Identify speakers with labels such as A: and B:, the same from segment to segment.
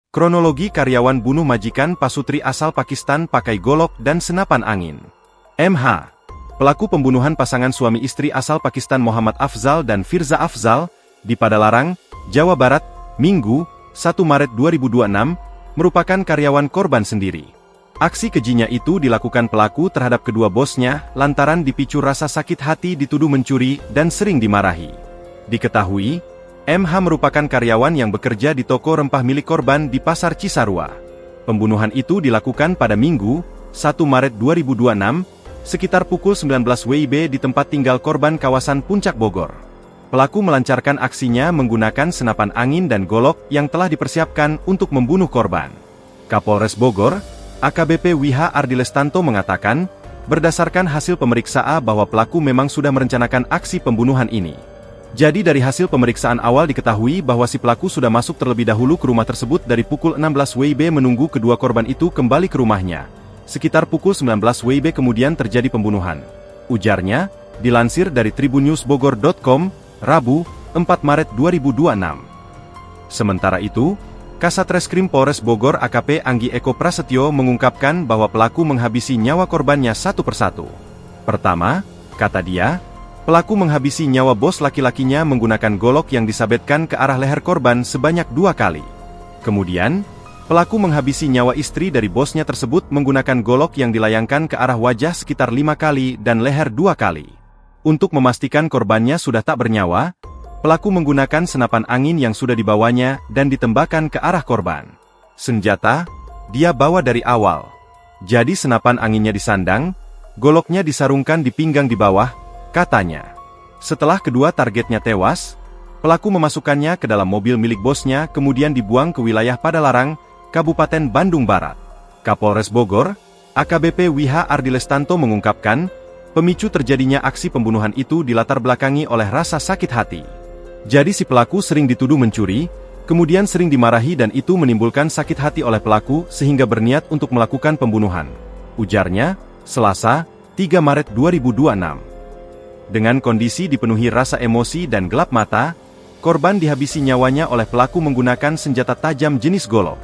A: Kronologi karyawan bunuh majikan pasutri asal Pakistan pakai golok dan senapan angin. MH. Pelaku pembunuhan pasangan suami istri asal Pakistan Muhammad Afzal dan Firza Afzal, di Padalarang, Jawa Barat, Minggu, 1 Maret 2026, merupakan karyawan korban sendiri. Aksi kejinya itu dilakukan pelaku terhadap kedua bosnya, lantaran dipicu rasa sakit hati dituduh mencuri dan sering dimarahi. Diketahui, MH merupakan karyawan yang bekerja di toko rempah milik korban di Pasar Cisarua. Pembunuhan itu dilakukan pada Minggu, 1 Maret 2026, sekitar pukul 19 WIB di tempat tinggal korban kawasan Puncak Bogor. Pelaku melancarkan aksinya menggunakan senapan angin dan golok yang telah dipersiapkan untuk membunuh korban. Kapolres Bogor, AKBP Wiha Ardilestanto mengatakan, berdasarkan hasil pemeriksaan bahwa pelaku memang sudah merencanakan aksi pembunuhan ini. Jadi dari hasil pemeriksaan awal diketahui bahwa si pelaku sudah masuk terlebih dahulu ke rumah tersebut dari pukul 16 WIB menunggu kedua korban itu kembali ke rumahnya. Sekitar pukul 19 WIB kemudian terjadi pembunuhan. Ujarnya, dilansir dari tribunnewsbogor.com, Rabu, 4 Maret 2026. Sementara itu, Kasat Reskrim Polres Bogor AKP Anggi Eko Prasetyo mengungkapkan bahwa pelaku menghabisi nyawa korbannya satu persatu. Pertama, kata dia, pelaku menghabisi nyawa bos laki-lakinya menggunakan golok yang disabetkan ke arah leher korban sebanyak 2 kali. Kemudian, pelaku menghabisi nyawa istri dari bosnya tersebut menggunakan golok yang dilayangkan ke arah wajah sekitar 5 kali dan leher 2 kali. Untuk memastikan korbannya sudah tak bernyawa, pelaku menggunakan senapan angin yang sudah dibawanya dan ditembakkan ke arah korban. Senjata, dia bawa dari awal. Jadi senapan anginnya disandang, goloknya disarungkan di pinggang di bawah, katanya. Setelah kedua targetnya tewas, pelaku memasukkannya ke dalam mobil milik bosnya kemudian dibuang ke wilayah Padalarang, Kabupaten Bandung Barat. Kapolres Bogor, AKBP Wiha Ardilestanto mengungkapkan, pemicu terjadinya aksi pembunuhan itu dilatar belakangi oleh rasa sakit hati. Jadi si pelaku sering dituduh mencuri, kemudian sering dimarahi dan itu menimbulkan sakit hati oleh pelaku sehingga berniat untuk melakukan pembunuhan. Ujarnya, Selasa, 3 Maret 2026. Dengan kondisi dipenuhi rasa emosi dan gelap mata, korban dihabisi nyawanya oleh pelaku menggunakan senjata tajam jenis golok.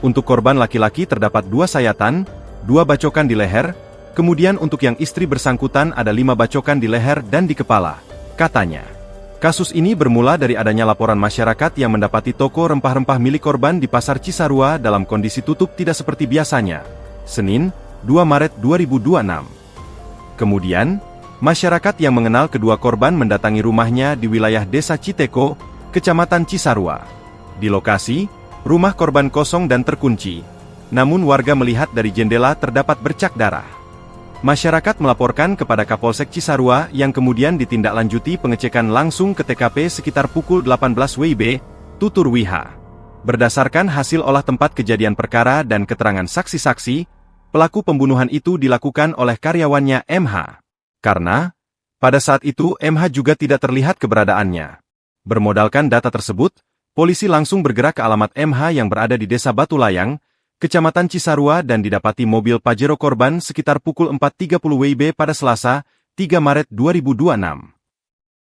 A: Untuk korban laki-laki terdapat 2 sayatan, 2 bacokan di leher, kemudian untuk yang istri bersangkutan ada 5 bacokan di leher dan di kepala, katanya. Kasus ini bermula dari adanya laporan masyarakat yang mendapati toko rempah-rempah milik korban di Pasar Cisarua dalam kondisi tutup tidak seperti biasanya. Senin, 2 Maret 2026. Kemudian, masyarakat yang mengenal kedua korban mendatangi rumahnya di wilayah Desa Citeko, Kecamatan Cisarua. Di lokasi, rumah korban kosong dan terkunci, namun warga melihat dari jendela terdapat bercak darah. Masyarakat melaporkan kepada Kapolsek Cisarua yang kemudian ditindaklanjuti pengecekan langsung ke TKP sekitar pukul 18 WIB, tutur Wiha. Berdasarkan hasil olah tempat kejadian perkara dan keterangan saksi-saksi, pelaku pembunuhan itu dilakukan oleh karyawannya MH. Karena, pada saat itu MH juga tidak terlihat keberadaannya. Bermodalkan data tersebut, polisi langsung bergerak ke alamat MH yang berada di Desa Batu Layang, Kecamatan Cisarua dan didapati mobil Pajero korban sekitar pukul 4.30 WIB pada Selasa, 3 Maret 2026.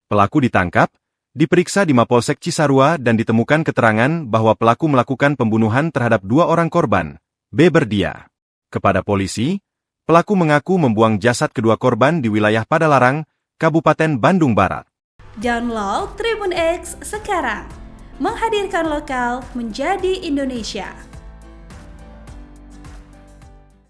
A: Pelaku ditangkap, diperiksa di Mapolsek Cisarua dan ditemukan keterangan bahwa pelaku melakukan pembunuhan terhadap 2 orang korban. B berdia. Kepada polisi, pelaku mengaku membuang jasad kedua korban di wilayah Padalarang, Kabupaten Bandung Barat.
B: Download Tribun X sekarang, menghadirkan lokal menjadi Indonesia.